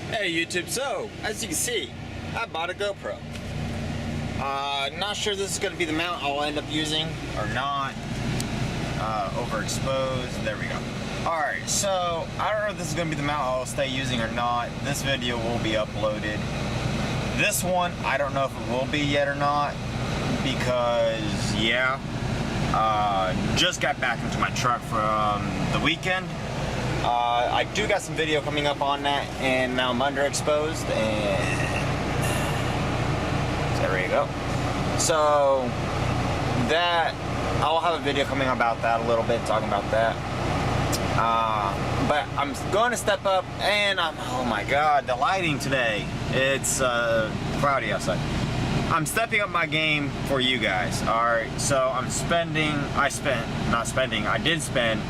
Hey YouTube, so as you can see, I bought a GoPro. Not sure this is going to be the mount I'll end up using or not. Overexposed, there we go. Alright, so I don't know if this is going to be the mount I'll stay using or not. This video will be uploaded. This one, I don't know if it will be yet or not, because yeah, just got back into my truck from the weekend. I do got some video coming up on that, and now I'm underexposed, and there we go. So that, I'll have a video coming about that a little bit, talking about that. But I'm going to step up, and oh my god, the lighting today, it's cloudy outside. I'm stepping up my game for you guys. Alright, so I did spend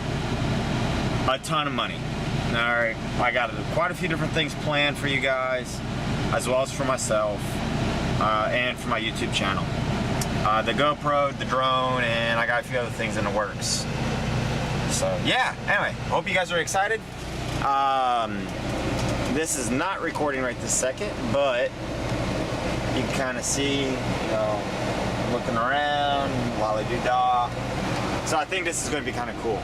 a ton of money. Alright, I got quite a few different things planned for you guys, as well as for myself, and for my YouTube channel. The GoPro, the drone, and I got a few other things in the works. So yeah, anyway, hope you guys are excited. This is not recording right this second, but you can kind of see, you know, looking around, lolly-doo-dah. So I think this is going to be kind of cool.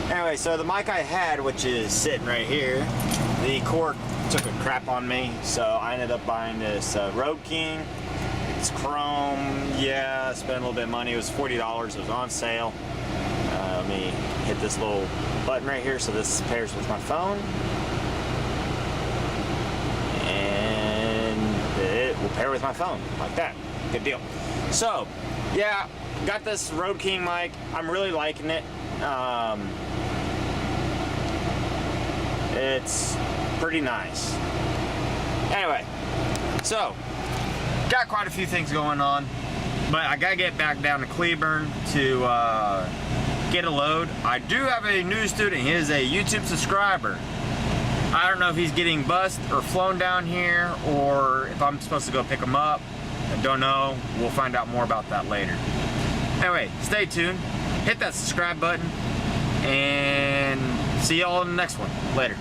Anyway, so the mic I had, which is sitting right here, the cord took a crap on me, so I ended up buying this Road King. It's chrome, yeah, I spent a little bit of money. It was $40, it was on sale. Let me hit this little button right here so this pairs with my phone. And it will pair with my phone, like that. Good deal. So, yeah, got this Road King mic. I'm really liking it. It's pretty nice. Anyway, so got quite a few things going on, but I gotta get back down to Cleburne to get a load. I do have a new student. He is a YouTube subscriber. I don't know if he's getting bused or flown down here, or if I'm supposed to go pick him up. I don't know. We'll find out more about that later. Anyway, stay tuned. Hit that subscribe button, and see y'all in the next one. Later.